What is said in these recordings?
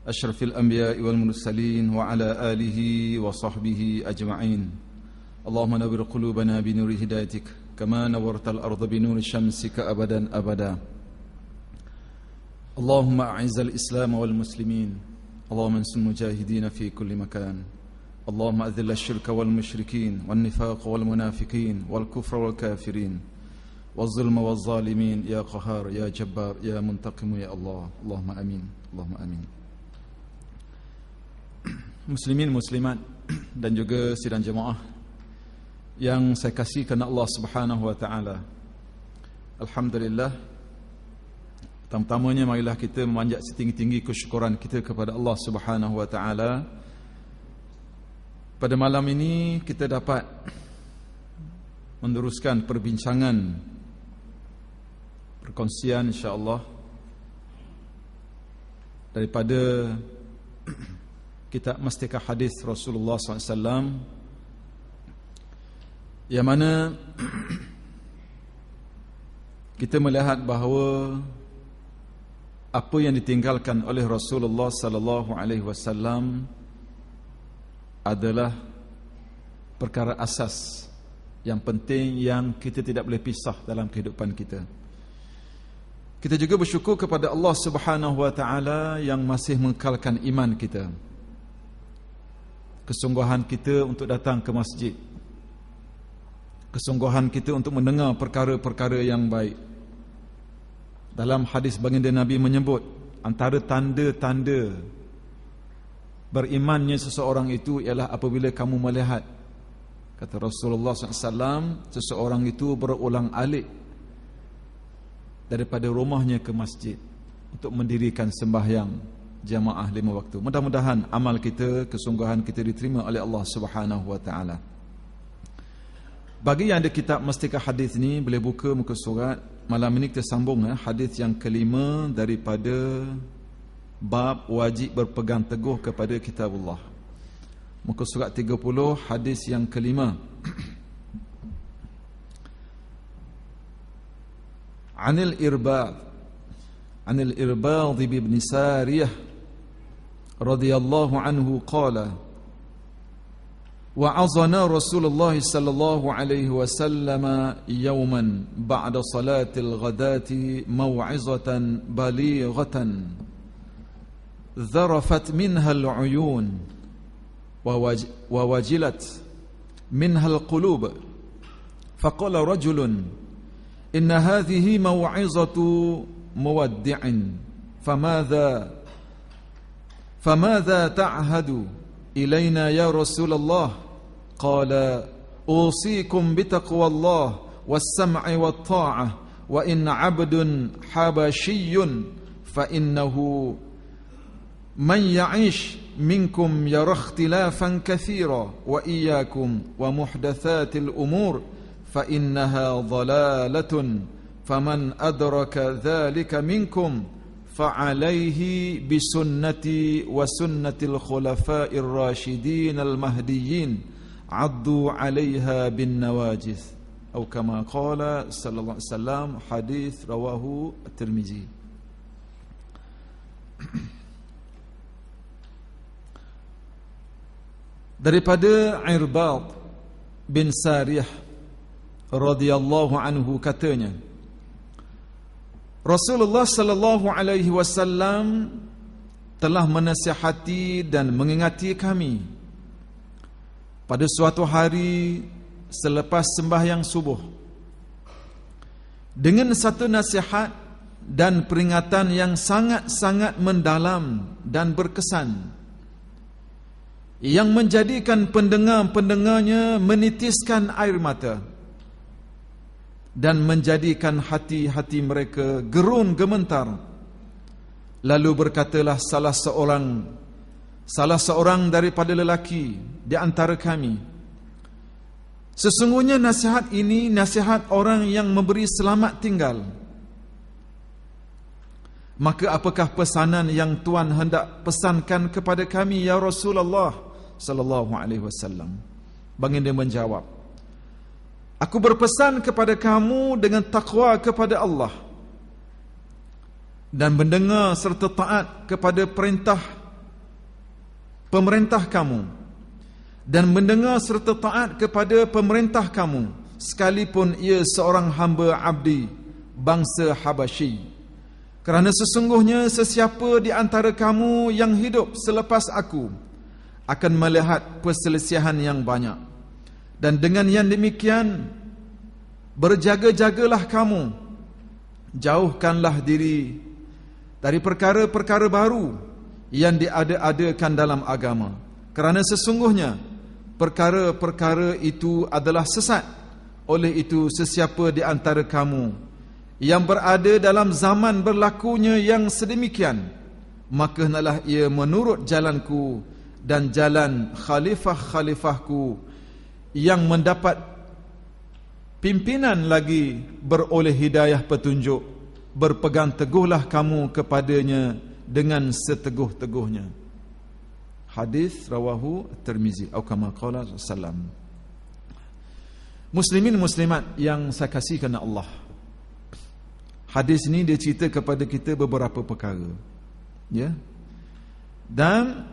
أشرف الأنبياء والمرسلين وعلى آله وصحبه أجمعين. اللهم نور قلوبنا بنور هدايتك كما نورت الأرض بنور شمسك أبدا أبدا. اللهم أعز الإسلام والمسلمين، اللهم انصر المجاهدين في كل مكان، اللهم أذل الشرك والمشركين والنفاق والمنافقين والكفر والكافرين والظلم والظالمين يا قهار يا جبار يا منتقم يا الله. اللهم آمين، اللهم آمين. Muslimin muslimat dan juga sidang jemaah yang saya kasih kerana Allah Subhanahu wa taala. Alhamdulillah, pertama-tamanya marilah kita memanjat setinggi-tinggi kesyukuran kita kepada Allah Subhanahu wa taala. Pada malam ini kita dapat meneruskan perbincangan, perkongsian insya-Allah daripada kitab Mastikah Hadis Rasulullah SAW, yang mana kita melihat bahawa apa yang ditinggalkan oleh Rasulullah SAW adalah perkara asas yang penting yang kita tidak boleh pisah dalam kehidupan kita. Kita juga bersyukur kepada Allah Subhanahu wa taala yang masih mengekalkan iman kita, kesungguhan kita untuk datang ke masjid, kesungguhan kita untuk mendengar perkara-perkara yang baik. Dalam hadis baginda Nabi menyebut antara tanda-tanda berimannya seseorang itu ialah apabila kamu melihat, kata Rasulullah SAW, seseorang itu berulang-alik daripada rumahnya ke masjid untuk mendirikan sembahyang jamaah 5 waktu. Mudah-mudahan amal kita, kesungguhan kita diterima oleh Allah Subhanahu wa taala. Bagi yang ada kitab Mastikah Hadis ni, boleh buka muka surat. Malam ini kita sambung hadis yang kelima daripada bab wajib berpegang teguh kepada kitabullah. Muka surat 30, hadis yang kelima. Anil Irbad bin Sariyah radhiyallahu anhu qala wa'azana Rasulullah sallallahu alaihi wasallam yawman ba'da salatil ghadati maw'izatan balighatan dharafat minha al-uyun wa wajilat minha al-qulub faqala rajulun inna hadhihi maw'izatu muwaddi'in فماذا تعهد إلينا يا رسول الله؟ قال أوصيكم بتقوى الله والسمع والطاعة وإن عبد حبشي فإنه من يعيش منكم يرى اختلافا كثيرا وإياكم ومحدثات الأمور فإنها ضلالة فمن أدرك ذلك منكم فعليه بسنتي وسنة الخلفاء الراشدين المهديين عضوا عليها بالنواجذ أو كما قال صلى الله عليه وسلم. حديث رواه الترمذي. Daripada Irbad bin Sariyah radhiyallahu anhu katanya, Rasulullah sallallahu alaihi wasallam telah menasihati dan mengingati kami pada suatu hari selepas sembahyang subuh dengan satu nasihat dan peringatan yang sangat-sangat mendalam dan berkesan, yang menjadikan pendengar-pendengarnya menitiskan air mata dan menjadikan hati-hati mereka gerun gementar. Lalu berkatalah salah seorang daripada lelaki di antara kami, sesungguhnya nasihat ini nasihat orang yang memberi selamat tinggal. Maka apakah pesanan yang Tuhan hendak pesankan kepada kami ya Rasulullah sallallahu alaihi wasallam? Baginda menjawab, aku berpesan kepada kamu dengan takwa kepada Allah dan mendengar serta taat kepada perintah pemerintah kamu dan mendengar serta taat kepada pemerintah kamu sekalipun ia seorang hamba abdi bangsa Habasyi. Kerana sesungguhnya sesiapa di antara kamu yang hidup selepas aku akan melihat perselisihan yang banyak. Dan dengan yang demikian berjaga-jagalah kamu, jauhkanlah diri dari perkara-perkara baru yang diada-adakan dalam agama. Kerana sesungguhnya perkara-perkara itu adalah sesat. Oleh itu sesiapa di antara kamu yang berada dalam zaman berlakunya yang sedemikian, maka hendaklah ia menurut jalanku dan jalan khalifah-khalifahku yang mendapat pimpinan lagi beroleh hidayah petunjuk. Berpegang teguhlah kamu kepadanya dengan seteguh-teguhnya. Hadis rawahu Tirmizi atau kama qala sallam. Muslimin muslimat yang saya kasih kerana Allah, hadis ini dia cerita kepada kita beberapa perkara, ya. Dan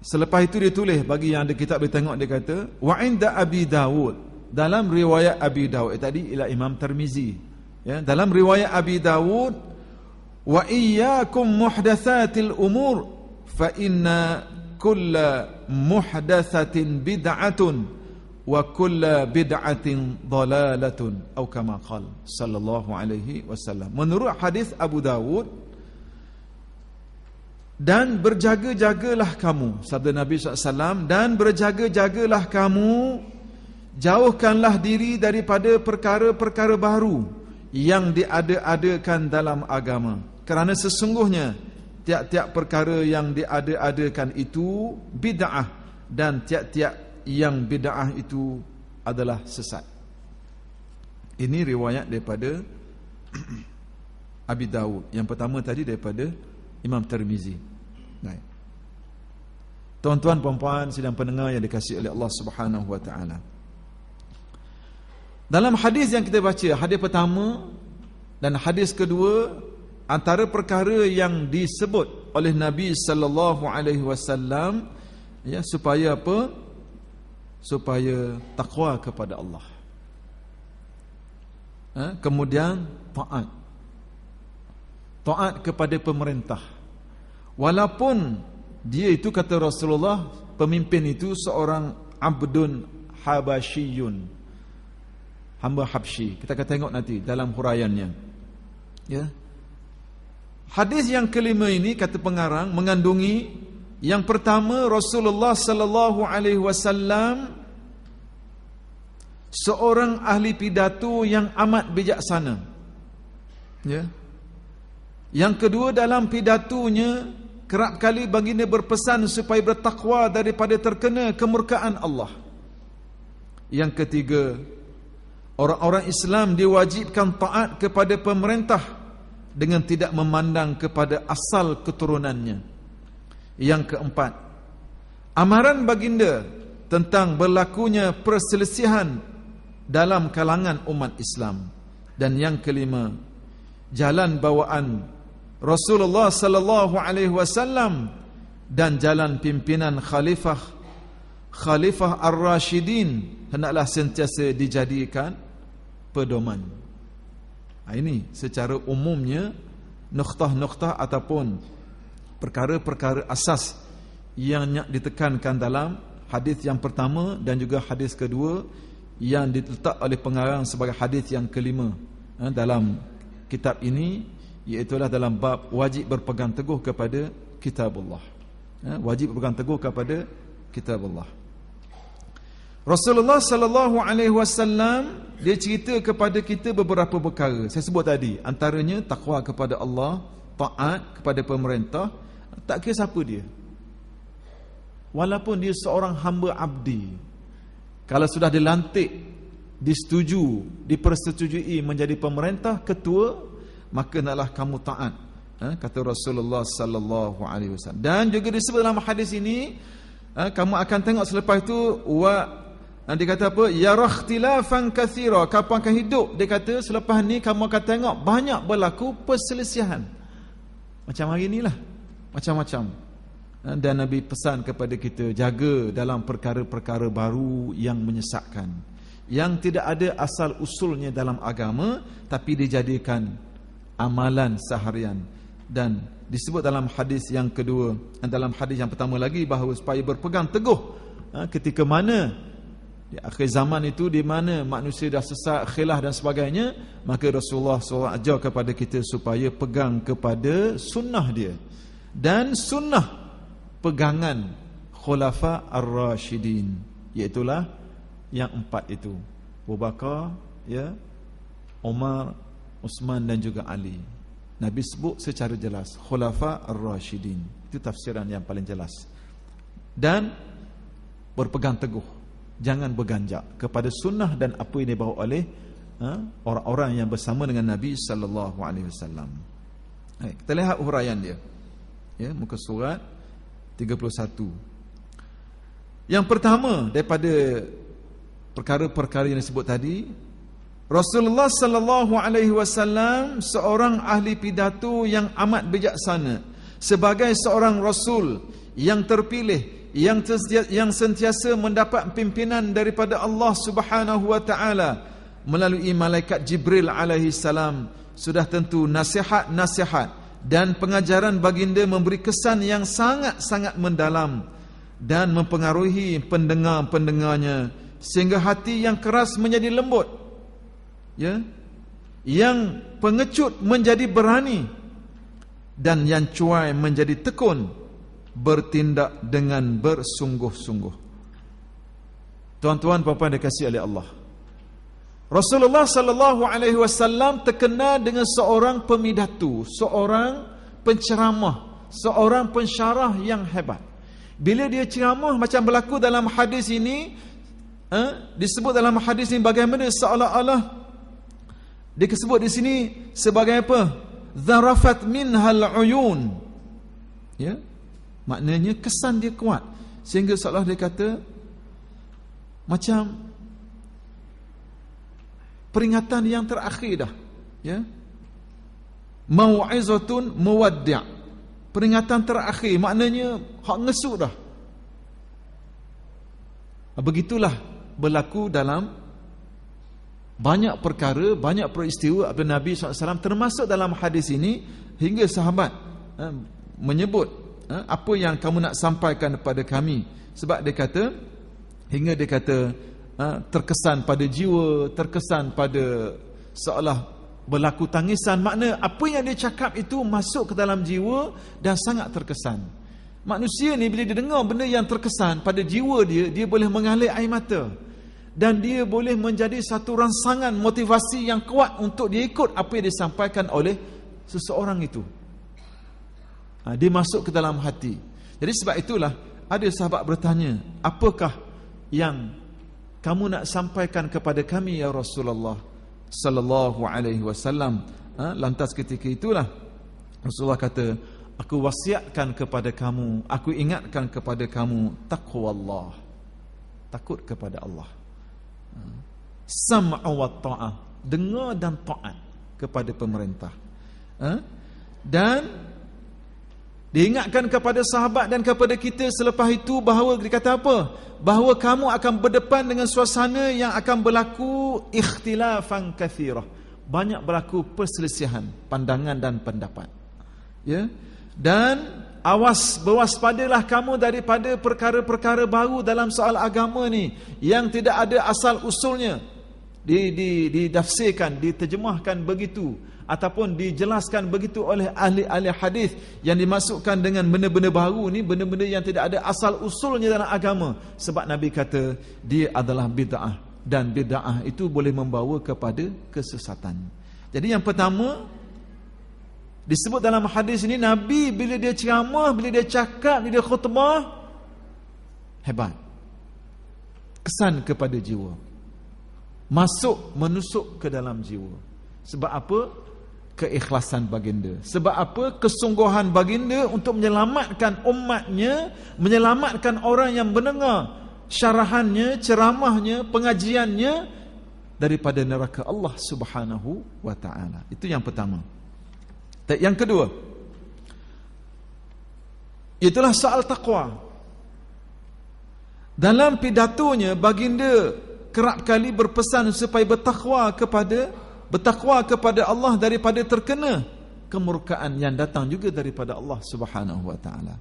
selepas itu dia tulis, bagi yang ada kitab dia tengok, dia kata wa inda Abi Dawud, dalam riwayat Abi Dawud, tadi ila Imam Tirmizi, ya, dalam riwayat Abi Dawud, wa iyyakum muhdatsatil umur fa inna kulla muhdatsatin bid'atun wa kulla bid'atin dalalatun atau kama qala sallallahu alaihi wasallam. Menurut hadis Abu Dawud, dan berjaga-jagalah kamu, sabda Nabi SAW, dan berjaga-jagalah kamu, jauhkanlah diri daripada perkara-perkara baru yang diada-adakan dalam agama. Kerana sesungguhnya tiap-tiap perkara yang diada-adakan itu bid'ah, dan tiap-tiap yang bid'ah itu adalah sesat. Ini riwayat daripada Abi Dawud. Yang pertama tadi daripada Imam Tirmizi. Baik. Tuan-tuan puan-puan sidang pendengar yang dikasihi oleh Allah Subhanahu wa taala. Dalam hadis yang kita baca, hadis pertama dan hadis kedua, antara perkara yang disebut oleh Nabi sallallahu alaihi wasallam, ya, supaya apa? Supaya takwa kepada Allah. Kemudian taat kepada pemerintah. Walaupun dia itu, kata Rasulullah, pemimpin itu seorang abdun habasyiyun, hamba Habsyi. Kita akan tengok nanti dalam huraiannya, ya. Hadis yang kelima ini, kata pengarang, mengandungi yang pertama, Rasulullah sallallahu alaihi wasallam seorang ahli pidato yang amat bijaksana, ya. Yang kedua, dalam pidatonya kerap kali baginda berpesan supaya bertakwa daripada terkena kemurkaan Allah. Yang ketiga, orang-orang Islam diwajibkan taat kepada pemerintah dengan tidak memandang kepada asal keturunannya. Yang keempat, amaran baginda tentang berlakunya perselisihan dalam kalangan umat Islam. Dan yang kelima, jalan bawaan Rasulullah sallallahu alaihi wasallam dan jalan pimpinan khalifah ar-Rasyidin hendaklah sentiasa dijadikan pedoman. Ini secara umumnya nuktah-nuktah ataupun perkara-perkara asas yang ditekankan dalam hadis yang pertama dan juga hadis kedua yang diletak oleh pengarang sebagai hadis yang kelima dalam kitab ini, iaitulah dalam bab wajib berpegang teguh kepada kitabullah. Wajib berpegang teguh kepada kitabullah. Rasulullah sallallahu alaihi wasallam dia cerita kepada kita beberapa perkara. Saya sebut tadi, antaranya takwa kepada Allah, taat kepada pemerintah, tak kira siapa dia. Walaupun dia seorang hamba abdi, kalau sudah dilantik, disetujui, dipersetujui menjadi pemerintah, ketua, maka hendaklah kamu taat, kata Rasulullah sallallahu alaihi wasallam. Dan juga disebut dalam hadis ini, kamu akan tengok selepas itu, dia kata apa? Yarah ikhtilafan katsira, kamu akan hidup, dia kata selepas ni kamu akan tengok banyak berlaku perselisihan. Macam hari inilah, macam-macam. Dan Nabi pesan kepada kita, jaga dalam perkara-perkara baru yang menyesatkan, yang tidak ada asal usulnya dalam agama, tapi dijadikan amalan seharian. Dan disebut dalam hadis yang kedua, dalam hadis yang pertama lagi, bahawa supaya berpegang teguh ketika mana di akhir zaman itu, di mana manusia dah sesat, khilaf dan sebagainya, maka Rasulullah SAW ajar kepada kita supaya pegang kepada sunnah dia dan sunnah pegangan khulafa ar-rasyidin, iaitulah yang 4 itu, Abu Bakar, Umar, Uthman dan juga Ali. Nabi sebut secara jelas khulafa ar-rasyidin. Itu tafsiran yang paling jelas. Dan berpegang teguh, jangan berganjak kepada sunnah dan apa yang dibawa oleh orang-orang yang bersama dengan Nabi sallallahu alaihi wasallam. Kita lihat huraian dia. Muka surat 31. Yang pertama daripada perkara-perkara yang disebut tadi, Rasulullah sallallahu alaihi wasallam seorang ahli pidato yang amat bijaksana, sebagai seorang rasul yang terpilih, yang sentiasa mendapat pimpinan daripada Allah Subhanahu wa taala melalui malaikat Jibril alaihi salam. Sudah tentu nasihat-nasihat dan pengajaran baginda memberi kesan yang sangat-sangat mendalam dan mempengaruhi pendengar-pendengarnya, sehingga hati yang keras menjadi lembut, yang pengecut menjadi berani, dan yang cuai menjadi tekun, bertindak dengan bersungguh-sungguh. Tuan-tuan, puan-puan dikasihi oleh Allah, Rasulullah sallallahu alaihi wasallam terkenal dengan seorang pemidatu, seorang penceramah, seorang pensyarah yang hebat. Bila dia ceramah macam berlaku dalam hadis ini, disebut dalam hadis ini bagaimana seolah-olah disebut di sini sebagai apa? Zarafat minhal uyun. Maknanya kesan dia kuat, sehingga seolah dia kata macam peringatan yang terakhir dah, mau'izatun muwaddi', peringatan terakhir, maknanya hak ngesuk dah. Begitulah berlaku dalam banyak perkara, banyak peristiwa abad Nabi SAW, termasuk dalam hadis ini, hingga sahabat menyebut, apa yang kamu nak sampaikan kepada kami? Sebab dia kata, hingga dia kata, terkesan pada jiwa, terkesan pada seolah berlaku tangisan. Makna apa yang dia cakap itu masuk ke dalam jiwa dan sangat terkesan. Manusia ni bila dia dengar benda yang terkesan pada jiwa dia, dia boleh mengalir air mata, dan dia boleh menjadi satu rangsangan motivasi yang kuat untuk dia ikut apa yang disampaikan oleh seseorang itu. Dia masuk ke dalam hati. Jadi sebab itulah ada sahabat bertanya, apakah yang kamu nak sampaikan kepada kami ya Rasulullah sallallahu alaihi wasallam? Lantas ketika itulah Rasulullah kata, aku wasiatkan kepada kamu, aku ingatkan kepada kamu taqwallah, takut kepada Allah, sam'a wa ta'ah, dengar dan taat kepada pemerintah, dan diingatkan kepada sahabat dan kepada kita selepas itu bahawa dikata apa? Bahawa kamu akan berdepan dengan suasana yang akan berlaku ikhtilafan kathirah, banyak berlaku perselisihan pandangan dan pendapat. Dan berwaspadalah kamu daripada perkara-perkara baru dalam soal agama ni yang tidak ada asal usulnya, didafsirkan, diterjemahkan begitu ataupun dijelaskan begitu oleh ahli-ahli hadis, yang dimasukkan dengan benda-benda baru ni, benda-benda yang tidak ada asal usulnya dalam agama. Sebab Nabi kata dia adalah bid'ah, dan bid'ah itu boleh membawa kepada kesesatan. Jadi yang pertama disebut dalam hadis ini, Nabi bila dia ceramah, bila dia cakap, bila dia khutbah, hebat, kesan kepada jiwa, menusuk ke dalam jiwa. Sebab apa? Keikhlasan baginda. Sebab apa? Kesungguhan baginda untuk menyelamatkan umatnya, menyelamatkan orang yang mendengar syarahannya, ceramahnya, pengajiannya daripada neraka Allah Subhanahu wa ta'ala. Itu yang pertama. Yang kedua, Itulah soal takwa. Dalam pidatonya, baginda kerap kali berpesan supaya bertakwa kepada Allah daripada terkena kemurkaan yang datang juga daripada Allah Subhanahu wa taala.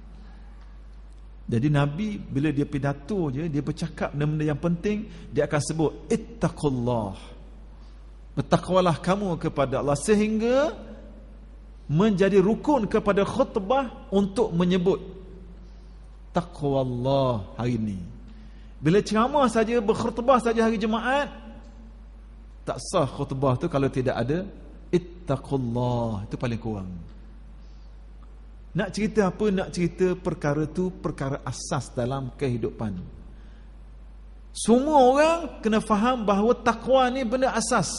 Jadi Nabi bila dia pidato je, dia bercakap benda-benda yang penting, dia akan sebut ittaqullah. Bertakwalah kamu kepada Allah, sehingga menjadi rukun kepada khutbah untuk menyebut taqwa Allah hari ini. Bila ceramah saja, berkhutbah saja hari Jumaat, tak sah khutbah tu kalau tidak ada ittaqullah. Itu paling kurang. Nak cerita apa? Nak cerita perkara tu perkara asas dalam kehidupan. Semua orang kena faham bahawa takwa ni benda asas.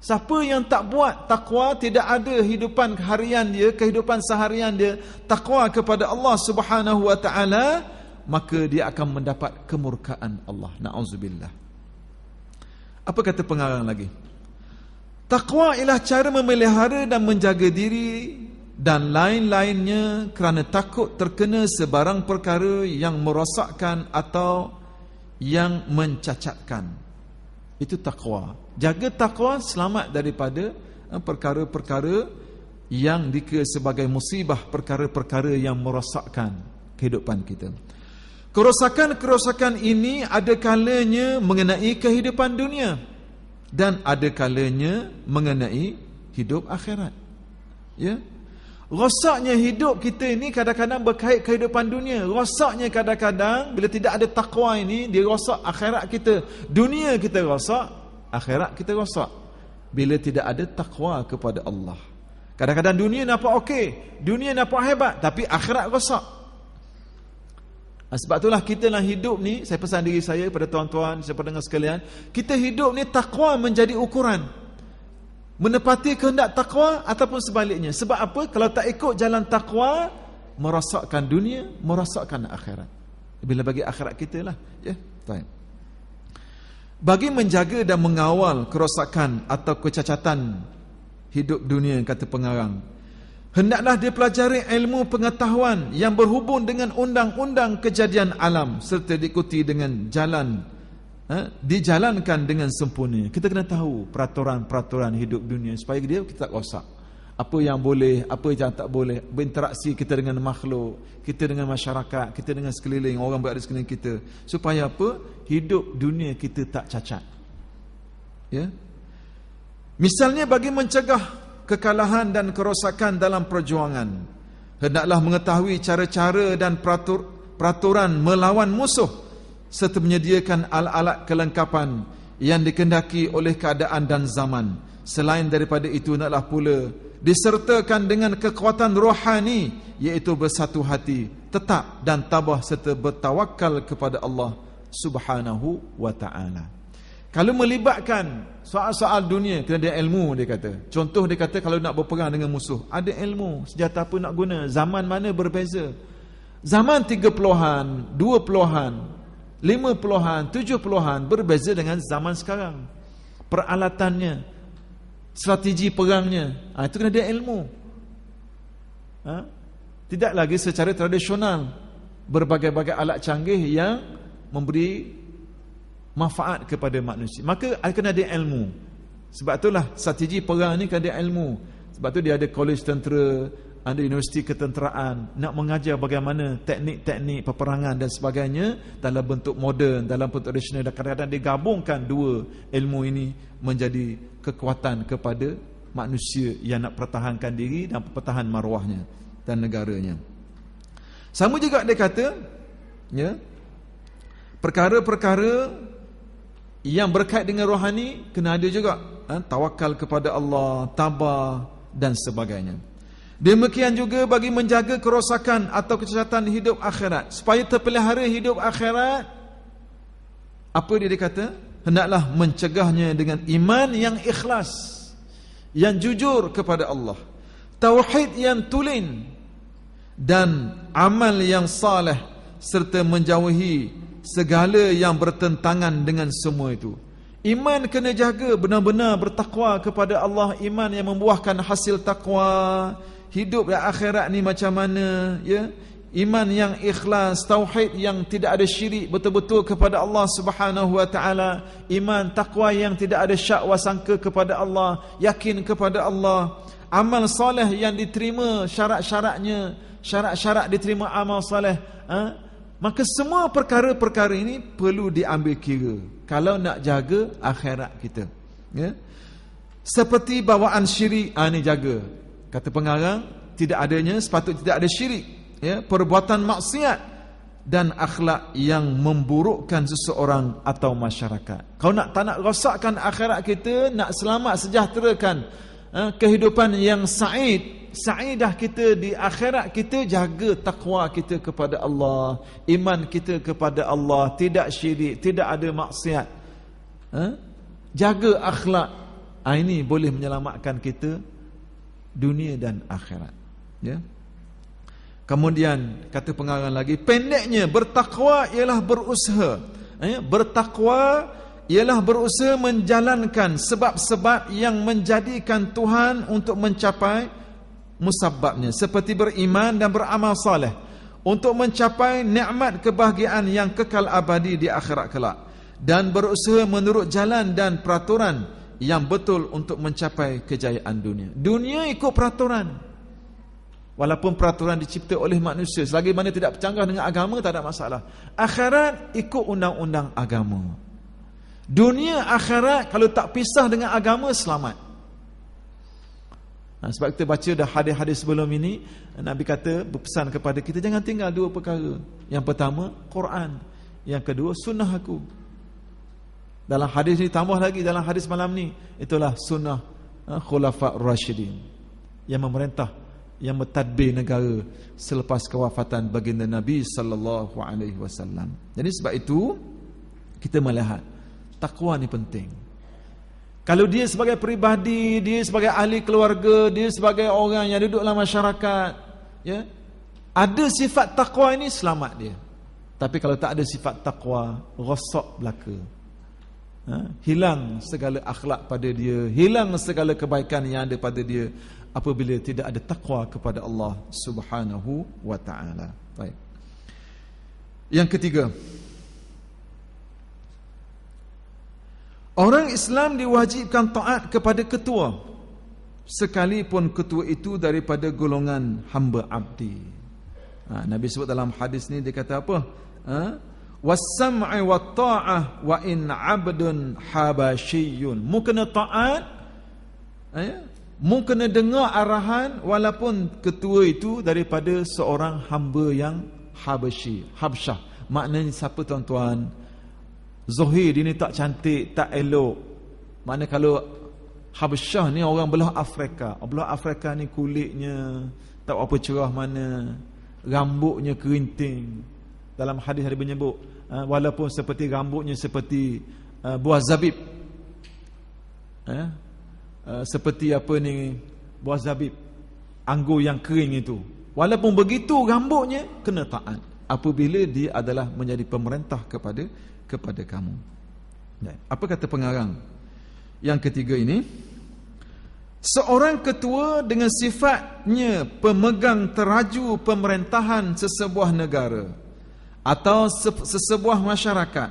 Siapa yang tak buat takwa, tidak ada hidupan harian dia, kehidupan seharian dia takwa kepada Allah Subhanahu wa taala, maka dia akan mendapat kemurkaan Allah. Na'udzubillah. Apa kata pengarang lagi? Takwa ialah cara memelihara dan menjaga diri dan lain-lainnya kerana takut terkena sebarang perkara yang merosakkan atau yang mencacatkan. Itu takwa. Jaga takwa, selamat daripada perkara-perkara yang dikira sebagai musibah, perkara-perkara yang merosakkan kehidupan kita. Kerosakan-kerosakan ini ada kalanya mengenai kehidupan dunia dan ada kalanya mengenai hidup akhirat. Ya. Rosaknya hidup kita ini kadang-kadang berkait kehidupan dunia. Rosaknya kadang-kadang bila tidak ada takwa ini, dia rosak akhirat kita. Dunia kita rosak, akhirat kita rosak. Bila tidak ada takwa kepada Allah. Kadang-kadang dunia nampak okey, dunia nampak hebat, tapi akhirat rosak. Sebab itulah kita dalam hidup ni, saya pesan diri saya pada tuan-tuan, siapa dengar sekalian, kita hidup ni takwa menjadi ukuran. Menepati kehendak takwa ataupun sebaliknya. Sebab apa? Kalau tak ikut jalan takwa, merosakkan dunia, merosakkan akhirat. Bila bagi akhirat kita lah. Ya, baik. Bagi menjaga dan mengawal kerosakan atau kecacatan hidup dunia, kata pengarang, hendaklah dipelajari ilmu pengetahuan yang berhubung dengan undang-undang kejadian alam serta diikuti dengan dijalankan dengan sempurna. Kita kena tahu peraturan-peraturan hidup dunia supaya kita tak rosak. Apa yang boleh, apa yang tak boleh, berinteraksi kita dengan makhluk, kita dengan masyarakat, kita dengan sekeliling, orang berada di sekeliling kita, supaya apa? Hidup dunia kita tak cacat. Ya. Misalnya bagi mencegah kekalahan dan kerosakan dalam perjuangan, hendaklah mengetahui cara-cara dan peraturan melawan musuh serta menyediakan alat-alat kelengkapan yang dikehendaki oleh keadaan dan zaman. Selain daripada itu, hendaklah pula disertakan dengan kekuatan rohani, iaitu bersatu hati, tetap dan tabah serta bertawakal kepada Allah Subhanahu wa ta'ala. Kalau melibatkan soal-soal dunia, kena ada ilmu, dia kata. Contoh dia kata, kalau nak berperang dengan musuh, ada ilmu, senjata apa nak guna, zaman mana berbeza. Zaman 30-an, 20-an, 50-an, 70-an berbeza dengan zaman sekarang. Peralatannya, strategi perangnya, itu kena ada ilmu. Tidak lagi secara tradisional, berbagai-bagai alat canggih yang memberi manfaat kepada manusia. Maka kena ada ilmu. Sebab itulah strategi perang ni kena ada ilmu. Sebab tu dia ada kolej tentera, ada universiti ketenteraan, nak mengajar bagaimana teknik-teknik peperangan dan sebagainya dalam bentuk moden, dalam bentuk tradisional, dan kadang-kadang digabungkan dua ilmu ini menjadi kekuatan kepada manusia yang nak pertahankan diri dan pertahan maruahnya dan negaranya. Sama juga dia kata, ya, perkara-perkara yang berkait dengan rohani kena ada juga, tawakal kepada Allah, tabah dan sebagainya. Demikian juga bagi menjaga kerosakan atau kecacatan hidup akhirat, supaya terpelihara hidup akhirat, apa dia kata? Hendaklah mencegahnya dengan iman yang ikhlas, yang jujur kepada Allah, tauhid yang tulen, dan amal yang saleh, serta menjauhi segala yang bertentangan dengan semua itu. Iman kena jaga, benar-benar bertakwa kepada Allah, iman yang membuahkan hasil takwa. hidup di akhirat ni macam mana, ya. Iman yang ikhlas, tauhid yang tidak ada syirik betul-betul kepada Allah Subhanahu wa taala, iman takwa yang tidak ada syak wasangka kepada Allah, yakin kepada Allah, amal soleh yang diterima syarat-syaratnya, syarat-syarat diterima amal soleh, maka semua perkara-perkara ini perlu diambil kira kalau nak jaga akhirat kita, ya. Seperti bawaan syirik, ni jaga. Kata pengarang, tidak adanya, sepatutnya tidak ada syirik, ya, perbuatan maksiat dan akhlak yang memburukkan seseorang atau masyarakat. Kau tak nak rosakkan akhirat kita, nak selamat sejahterakan kehidupan yang saidah kita di akhirat kita, jaga takwa kita kepada Allah, iman kita kepada Allah, tidak syirik, tidak ada maksiat, jaga akhlak. Ini boleh menyelamatkan kita dunia dan akhirat, ya. Kemudian kata pengarang lagi, pendeknya bertakwa ialah berusaha, bertakwa ialah berusaha menjalankan sebab-sebab yang menjadikan Tuhan untuk mencapai musabbabnya, seperti beriman dan beramal soleh untuk mencapai nikmat kebahagiaan yang kekal abadi di akhirat kelak, dan berusaha menurut jalan dan peraturan yang betul untuk mencapai kejayaan dunia. Dunia ikut peraturan, walaupun peraturan dicipta oleh manusia, selagi mana tidak bercanggah dengan agama tak ada masalah. Akhirat ikut undang-undang agama. Dunia akhirat kalau tak pisah dengan agama, selamat. Sebab kita baca dah hadis-hadis sebelum ini, Nabi kata, berpesan kepada kita, jangan tinggal dua perkara. Yang pertama Quran, yang kedua sunnah aku. Dalam hadis ni tambah lagi, dalam hadis malam ni, itulah sunnah Khulafa' Rasyidin yang memerintah, yang mentadbir negara selepas kewafatan baginda Nabi sallallahu alaihi wasallam. Jadi sebab itu kita melihat takwa ni penting. Kalau dia sebagai peribadi, dia sebagai ahli keluarga, dia sebagai orang yang duduk dalam masyarakat, ya, ada sifat takwa ini, selamat dia. Tapi kalau tak ada sifat takwa, rosak belaka, hilang segala akhlak pada dia, hilang segala kebaikan yang ada pada dia apabila tidak ada takwa kepada Allah Subhanahu wa taala. Baik. Yang ketiga, orang Islam diwajibkan taat kepada ketua, sekalipun ketua itu daripada golongan hamba abdi. Nabi sebut dalam hadis ni, dia kata apa? Was-sam'i wat-ta'ah wa in 'abdun habasyiyun. Mu kena taat, mu kena dengar arahan walaupun ketua itu daripada seorang hamba yang Habasyi, Habsyah. Maknanya siapa tuan-tuan? Zahir dia ni tak cantik, tak elok. Maknanya kalau Habsyah ni orang belah Afrika. Belah Afrika ni kulitnya tak apa cerah mana, rambutnya kerinting. Dalam hadis ada menyebut, walaupun seperti rambutnya seperti buah zabib, seperti apa ni, buah zabib, anggur yang kering itu. Walaupun begitu rambutnya, kena taat apabila dia adalah menjadi pemerintah kepada kamu. Apa kata pengarang yang ketiga ini? Seorang ketua dengan sifatnya pemegang teraju pemerintahan sesebuah negara atau sesebuah masyarakat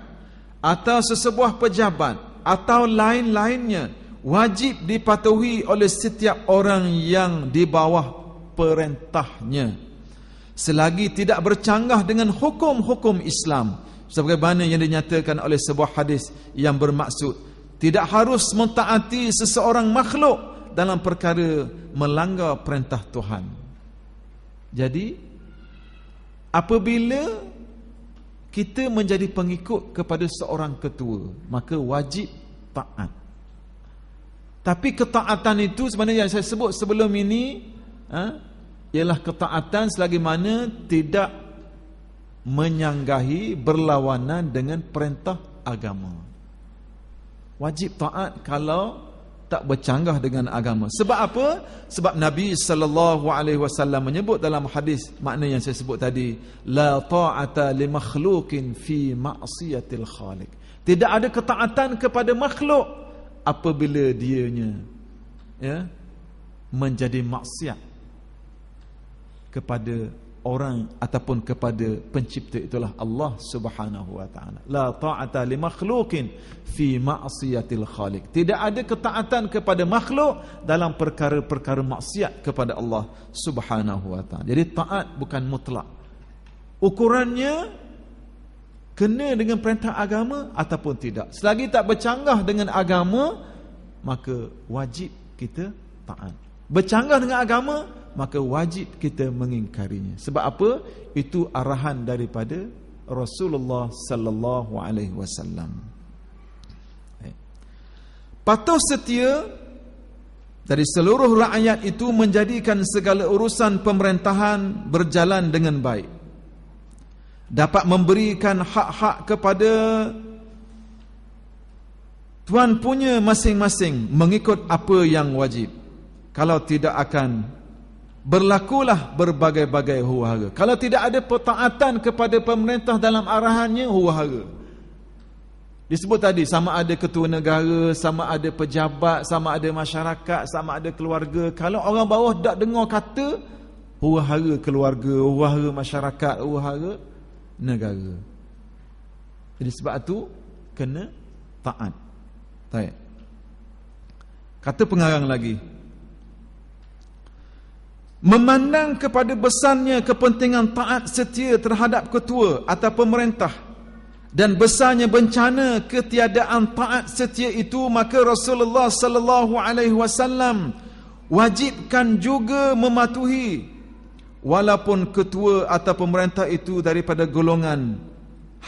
atau sesebuah pejabat atau lain-lainnya wajib dipatuhi oleh setiap orang yang di bawah perintahnya, selagi tidak bercanggah dengan hukum-hukum Islam, sebagaimana yang dinyatakan oleh sebuah hadis yang bermaksud tidak harus mentaati seseorang makhluk dalam perkara melanggar perintah Tuhan. Jadi apabila kita menjadi pengikut kepada seorang ketua, maka wajib taat. Tapi ketaatan itu sebenarnya yang saya sebut sebelum ini, ialah ketaatan selagi mana tidak menyanggahi, berlawanan dengan perintah agama. Wajib taat kalau tak bercanggah dengan agama. Sebab apa? Sebab Nabi SAW menyebut dalam hadis makna yang saya sebut tadi, la ta'ata li makhluqin fi ma'siyatil khaliq. Tidak ada ketaatan kepada makhluk apabila dianya menjadi maksiat kepada orang ataupun kepada pencipta, itulah Allah Subhanahu wa taala. La ta'ata li makhluqin fi ma'siyatil khaliq. Tidak ada ketaatan kepada makhluk dalam perkara-perkara maksiat kepada Allah Subhanahu wa taala. Jadi taat bukan mutlak. Ukurannya kena dengan perintah agama ataupun tidak. Selagi tak bercanggah dengan agama, maka wajib kita taat. Bercanggah dengan agama, maka wajib kita mengingkarinya. Sebab apa? Itu arahan daripada Rasulullah sallallahu alaihi wasallam. Patuh setia dari seluruh rakyat itu menjadikan segala urusan pemerintahan berjalan dengan baik. Dapat memberikan hak-hak kepada tuan punya masing-masing mengikut apa yang wajib. Kalau tidak akan berlakulah berbagai-bagai huru-hara. Kalau tidak ada pentaatan kepada pemerintah dalam arahannya, huru-hara. Disebut tadi, sama ada ketua negara, sama ada pejabat, sama ada masyarakat, sama ada keluarga. Kalau orang bawah tak dengar kata, huru-hara keluarga, huru-hara masyarakat, huru-hara negara. Jadi sebab itu kena taat. Baik. Kata pengarang lagi, memandang kepada besarnya kepentingan taat setia terhadap ketua atau pemerintah dan besarnya bencana ketiadaan taat setia itu, maka Rasulullah sallallahu alaihi wasallam wajibkan juga mematuhi walaupun ketua atau pemerintah itu daripada golongan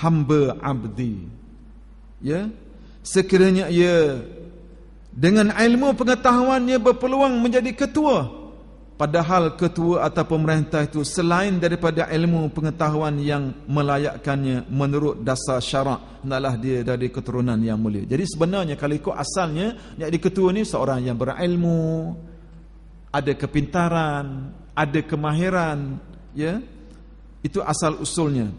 hamba abdi. Ya, sekiranya ia dengan ilmu pengetahuannya berpeluang menjadi ketua, padahal ketua atau pemerintah itu selain daripada ilmu pengetahuan yang melayakkannya menurut dasar syarak, hendaklah dia dari keturunan yang mulia. Jadi sebenarnya kalau ikut asalnya, jadi ketua ni seorang yang berilmu, ada kepintaran, ada kemahiran, ya. Itu asal usulnya.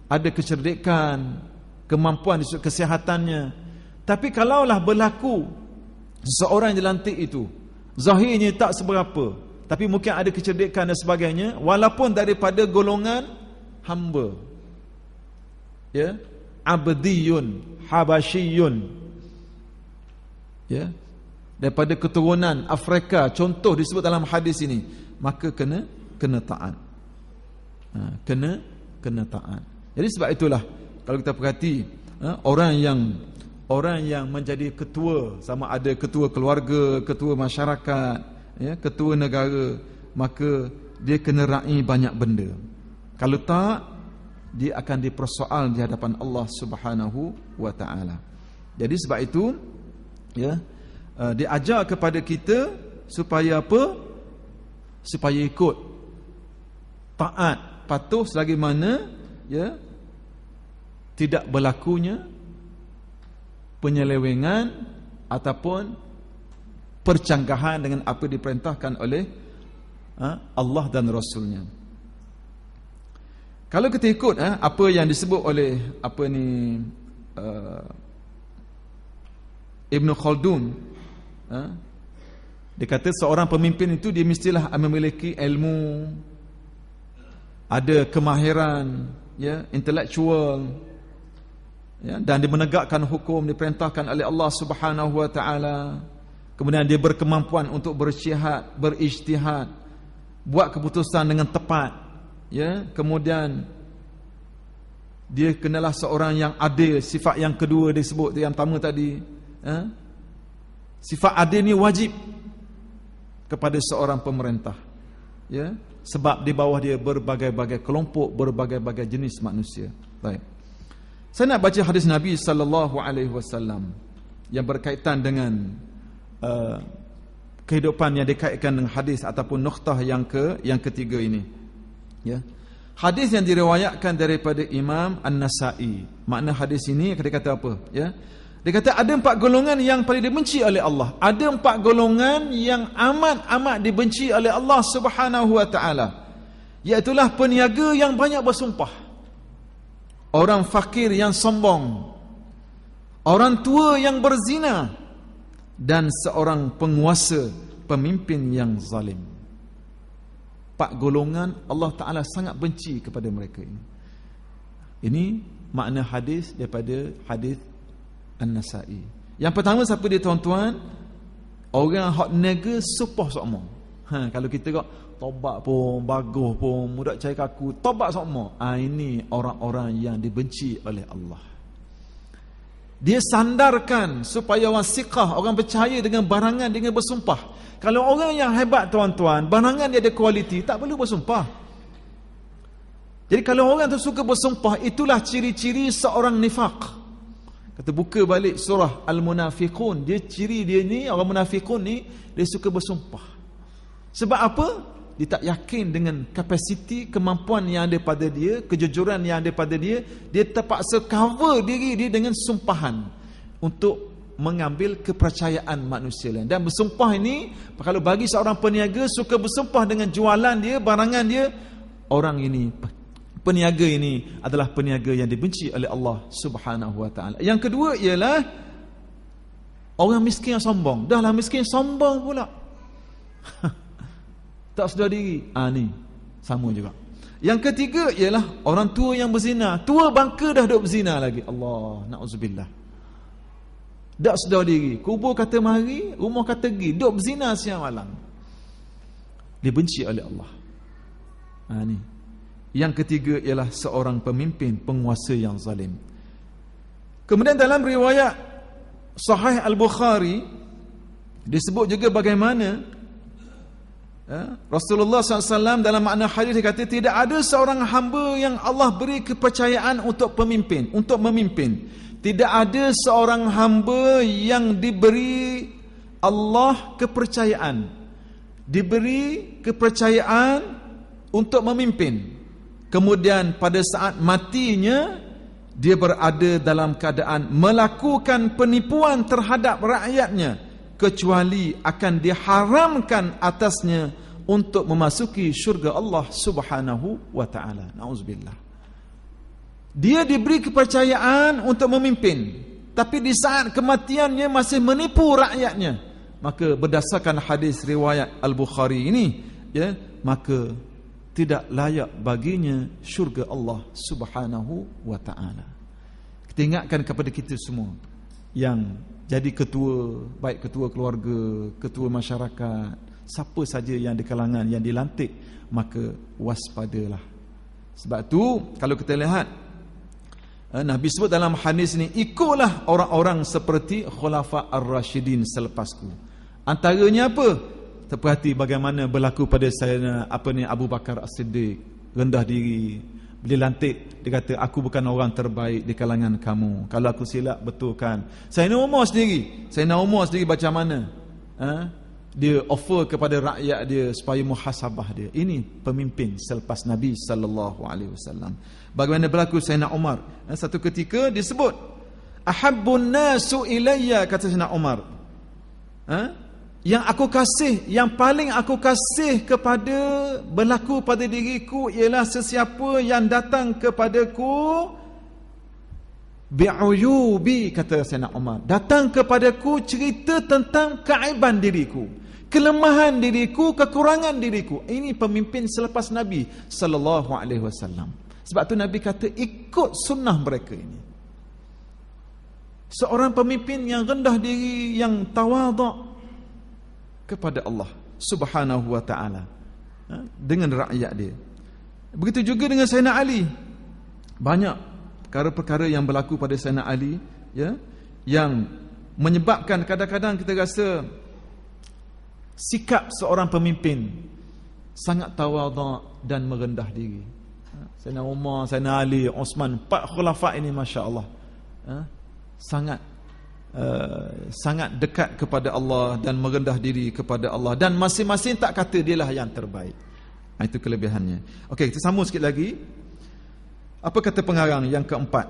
Ada kecerdikan, kemampuan di sudut kesihatannya. Tapi kalaulah berlaku seseorang yang dilantik itu zahirnya tak seberapa, tapi mungkin ada kecerdikan dan sebagainya, walaupun daripada golongan hamba, ya, abdiyun, habasyiyun, ya, daripada keturunan Afrika, contoh disebut dalam hadis ini, maka kena taat. Kena taat. Jadi sebab itulah kalau kita perhati, orang yang menjadi ketua, sama ada ketua keluarga, ketua masyarakat, ya, ketua negara, maka dia kena raih banyak benda. Kalau tak, dia akan dipersoal di hadapan Allah Subhanahu wa taala. Jadi sebab itu, ya, dia ajar kepada kita supaya apa? Supaya ikut taat, patuh selagi mana, ya, tidak berlakunya penyelewengan ataupun percanggahan dengan apa diperintahkan oleh Allah dan Rasulnya. Kalau kita ikut apa yang disebut oleh Ibn Khaldun, dia kata seorang pemimpin itu dia mestilah memiliki ilmu, ada kemahiran, ya, intelektual, ya, dan dia menegakkan hukum diperintahkan oleh Allah Subhanahu wa taala. Kemudian dia berkemampuan untuk berijtihad, buat keputusan dengan tepat, ya. Kemudian dia kenalah seorang yang adil. Sifat yang kedua disebut yang pertama tadi, sifat adil ni wajib kepada seorang pemerintah, ya, sebab di bawah dia berbagai-bagai kelompok, berbagai-bagai jenis manusia. Baik. Saya nak baca hadis Nabi sallallahu alaihi wasallam yang berkaitan dengan kehidupan yang dikaitkan dengan hadis ataupun nuktah yang ketiga ini, ya. Hadis yang diriwayatkan daripada Imam An-Nasa'i. Makna hadis ini dia kata apa, ya? Dia kata ada 4 golongan yang paling dibenci oleh Allah. Ada 4 golongan yang amat dibenci oleh Allah Subhanahu wa taala. Iaitulah peniaga yang banyak bersumpah, orang fakir yang sombong, orang tua yang berzina, dan seorang penguasa, pemimpin yang zalim. 4 golongan Allah Ta'ala sangat benci kepada mereka ini. Ini makna hadis daripada hadis An-Nasa'i. Yang pertama siapa dia tuan-tuan? Orang hak nega supah sokmo. Kalau kita kok tobat pun, bagus pun, mudak cari kaku, tobat sokmo. Ini orang-orang yang dibenci oleh Allah. Dia sandarkan supaya wasiqah, orang percaya dengan barangan dengan bersumpah. Kalau orang yang hebat tuan-tuan, barangan dia ada kualiti, tak perlu bersumpah. Jadi kalau orang tu suka bersumpah, itulah ciri-ciri seorang nifaq. Kata buka balik surah Al-Munafiqun, dia ciri dia ni, orang munafiqun ni, dia suka bersumpah. Sebab apa? Dia tak yakin dengan kapasiti, kemampuan yang ada pada dia, kejujuran yang ada pada dia. Dia terpaksa cover diri dia dengan sumpahan untuk mengambil kepercayaan manusia lain. Dan bersumpah ini, kalau bagi seorang peniaga suka bersumpah dengan jualan dia, barangan dia, orang ini, peniaga ini adalah peniaga yang dibenci oleh Allah Subhanahu wa taala. Yang kedua ialah orang miskin yang sombong. Dahlah miskin sombong pula. Tak sedar diri. Ni sama juga. Yang ketiga ialah orang tua yang berzina. Tua bangka dah duk berzina lagi. Allah, na'udzubillah. Tak sedar diri. Kubur kata mari, rumah kata pergi. Duk berzina siang malam. Dibenci oleh Allah. Ni. Yang ketiga ialah seorang pemimpin, penguasa yang zalim. Kemudian dalam riwayat Sahih Al-Bukhari disebut juga bagaimana Rasulullah SAW dalam makna hadis dia kata, tidak ada seorang hamba yang Allah beri kepercayaan untuk pemimpin, untuk memimpin. Tidak ada seorang hamba yang diberi Allah kepercayaan, diberi kepercayaan untuk memimpin. Kemudian pada saat matinya, dia berada dalam keadaan melakukan penipuan terhadap rakyatnya, kecuali akan diharamkan atasnya untuk memasuki syurga Allah Subhanahu wa ta'ala. Na'udzubillah. Dia diberi kepercayaan untuk memimpin, tapi di saat kematiannya masih menipu rakyatnya. Maka berdasarkan hadis riwayat Al-Bukhari ini, maka tidak layak baginya syurga Allah Subhanahu wa ta'ala. Kita ingatkan kepada kita semua yang jadi ketua, baik ketua keluarga, ketua masyarakat, siapa saja yang di kalangan yang dilantik, maka waspadalah. Sebab tu kalau kita lihat Nabi sebut dalam hadis ni, ikutlah orang-orang seperti Khulafa Ar-Rashidin selepasku. Antaranya apa? Terperhati bagaimana berlaku pada Sayyidina Abu Bakar As-Siddiq, rendah diri. Bila lantik, dia kata, aku bukan orang terbaik di kalangan kamu. Kalau aku silap, betulkan. Sayyidina Umar sendiri macam mana? Dia offer kepada rakyat dia supaya muhasabah dia. Ini pemimpin selepas Nabi SAW. Bagaimana berlaku Sayyidina Umar? Satu ketika disebut, ahabbun nasu ilayya, kata Sayyidina Umar. Yang aku kasih, yang paling aku kasih kepada, berlaku pada diriku, ialah sesiapa yang datang kepadaku bi'uyubi, kata Sayyidina Umar, datang kepadaku cerita tentang keaiban diriku, kelemahan diriku, kekurangan diriku. Ini pemimpin selepas Nabi sallallahu alaihi wasallam. Sebab tu Nabi kata, ikut sunnah mereka ini. Seorang pemimpin yang rendah diri, yang tawaduk kepada Allah Subhanahu wa ta'ala dengan rakyat dia. Begitu juga dengan Sayyidina Ali. Banyak perkara-perkara yang berlaku pada Sayyidina Ali, yang menyebabkan kadang-kadang kita rasa sikap seorang pemimpin sangat tawaduk dan merendah diri. Sayyidina Umar, Sayyidina Ali, Osman, 4 khulafa ini masya-Allah sangat dekat kepada Allah dan merendah diri kepada Allah, dan masing-masing tak kata dialah yang terbaik. Itu kelebihannya. Okey, kita sambung sikit lagi. Apa kata pengarang yang keempat?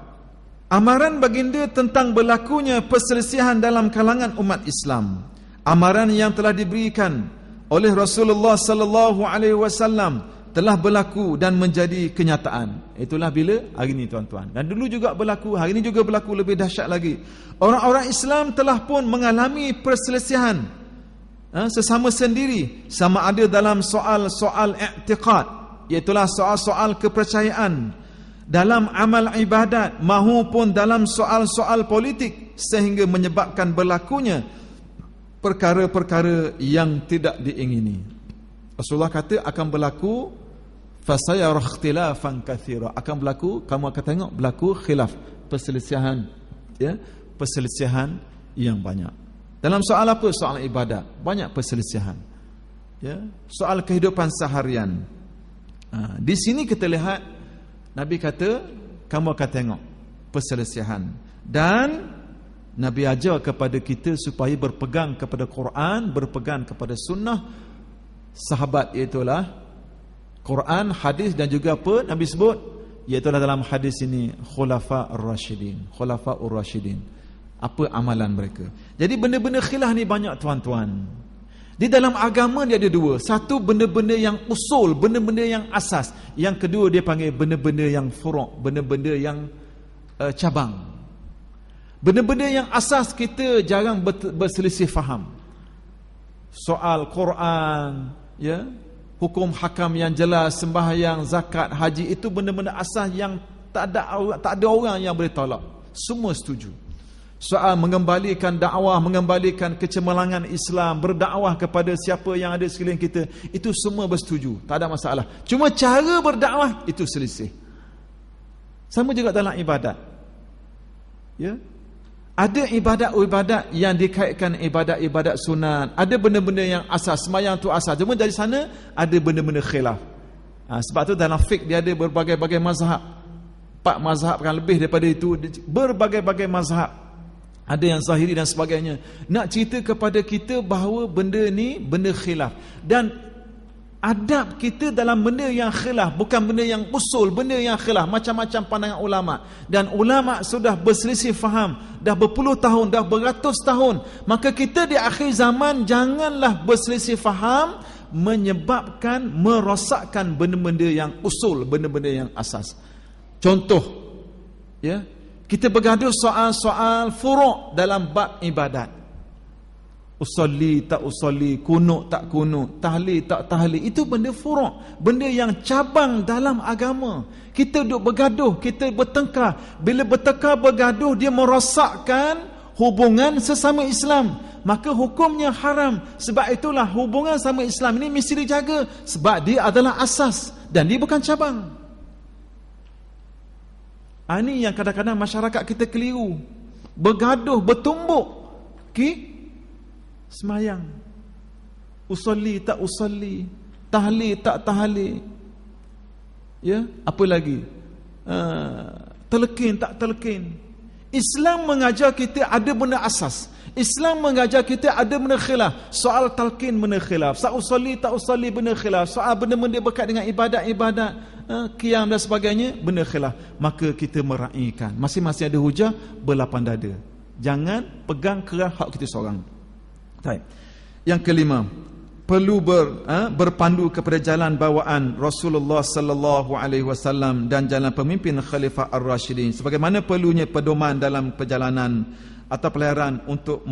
Amaran baginda tentang berlakunya perselisihan dalam kalangan umat Islam. Amaran yang telah diberikan oleh Rasulullah sallallahu alaihi wasallam telah berlaku dan menjadi kenyataan. Itulah bila hari ini tuan-tuan. Dan dulu juga berlaku, hari ini juga berlaku, lebih dahsyat lagi. Orang-orang Islam telah pun mengalami perselisihan sesama sendiri, sama ada dalam soal-soal i'tiqad, iaitulah soal-soal kepercayaan, dalam amal ibadat, mahupun dalam soal-soal politik, sehingga menyebabkan berlakunya perkara-perkara yang tidak diingini. Rasulullah kata akan berlaku fasayara ikhtilafan katsira, akan berlaku, kamu akan tengok berlaku khilaf, perselisihan, ya, perselisihan yang banyak. Dalam soal apa? Soal ibadat, banyak perselisihan. Ya, soal kehidupan seharian. Di sini kita lihat Nabi kata kamu akan tengok perselisihan, dan Nabi ajar kepada kita supaya berpegang kepada Quran, berpegang kepada sunnah sahabat, iaitulah Quran, hadis, dan juga apa Nabi sebut, iaitulah dalam hadis ini khulafa ar-rasyidin, khulafa ar-rasyidin, apa amalan mereka. Jadi benda-benda khilaf ni banyak tuan-tuan. Di dalam agama dia ada dua. Satu, benda-benda yang usul, benda-benda yang asas. Yang kedua dia panggil benda-benda yang furu', benda-benda yang cabang. Benda-benda yang asas kita jarang berselisih faham. Soal Quran, ya, hukum hakam yang jelas, sembahyang, zakat, haji, itu benda-benda asas yang tak ada orang yang boleh tolak. Semua setuju. Soal mengembalikan dakwah, mengembalikan kecemerlangan Islam, berdakwah kepada siapa yang ada sekeliling kita, itu semua bersetuju, tak ada masalah. Cuma cara berdakwah itu selisih. Sama juga dalam ibadat. Ya. Ada ibadat-ibadat yang dikaitkan ibadat-ibadat sunat, ada benda-benda yang asas, sembahyang tu asas. Cuma dari sana ada benda-benda khilaf. Sebab tu dalam fiqh dia ada berbagai-bagai mazhab. 4 mazhab kan lebih daripada itu, berbagai-bagai mazhab. Ada yang zahiri dan sebagainya. Nak cerita kepada kita bahawa benda ni benda khilaf, dan adab kita dalam benda yang khilaf, bukan benda yang usul, benda yang khilaf, macam-macam pandangan ulama. Dan ulama sudah berselisih faham, dah berpuluh tahun, dah beratus tahun. Maka kita di akhir zaman janganlah berselisih faham menyebabkan merosakkan benda-benda yang usul, benda-benda yang asas. Contoh, ya, kita bergaduh soal-soal furu' dalam bab ibadat. Usolli tak usolli, kunut tak kunut, tahlil tak tahlil, itu benda furu', benda yang cabang dalam agama. Kita duduk bergaduh, kita bertengkar. Bila bertengkar bergaduh, dia merosakkan hubungan sesama Islam, maka hukumnya haram. Sebab itulah hubungan sama Islam ini mesti dijaga, sebab dia adalah asas dan dia bukan cabang. Ini yang kadang-kadang masyarakat kita keliru. Bergaduh, bertumbuk semayang. Usolli tak usolli, tahlil tak tahlil. Ya, apa lagi? Telkin tak telkin. Islam mengajar kita ada benda asas. Islam mengajar kita ada benda khilaf. Soal talqin benda khilaf, soal usolli tak usolli benda khilaf, soal benda-benda berkait dengan ibadat-ibadat, qiyam dan sebagainya, benda khilaf. Maka kita meraihkan, masing-masing ada hujah, berlapang dada. Jangan pegang kerah hak kita seorang. Baik. Yang kelima, perlu berpandu kepada jalan bawaan Rasulullah sallallahu alaihi wasallam dan jalan pemimpin Khalifah Ar-Rasyidin. Sebagaimana perlunya pedoman dalam perjalanan atau pelayaran untuk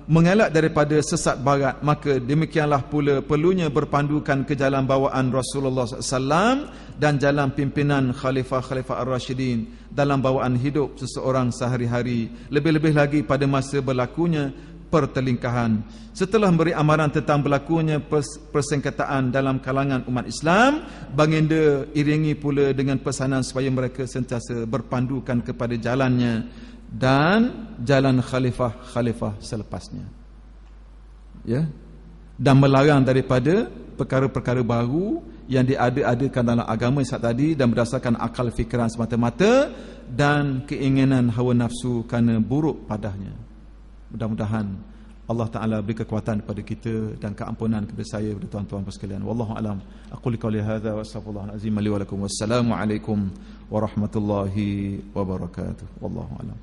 mengelak daripada sesat barat, maka demikianlah pula perlunya berpandukan ke jalan bawaan Rasulullah SAW dan jalan pimpinan Khalifah Ar-Rasyidin dalam bawaan hidup seseorang sehari-hari, lebih-lebih lagi pada masa berlakunya pertelingkahan. Setelah memberi amaran tentang berlakunya persengketaan dalam kalangan umat Islam, baginda iringi pula dengan pesanan supaya mereka sentiasa berpandukan kepada jalannya dan jalan khalifah selepasnya, ya, dan melarang daripada perkara-perkara baru yang diada-adakan dalam agama saat tadi dan berdasarkan akal fikiran semata-mata dan keinginan hawa nafsu kerana buruk padanya. Mudah-mudahan Allah Ta'ala beri kekuatan kepada kita dan keampunan kepada saya, kepada tuan-tuan sekalian. Wallahu a'lam. Aqul qouli hadza wa astaghfirullahal azim li wa lakum. Wassalamu alaikum warahmatullahi wabarakatuh. Wallahu a'lam.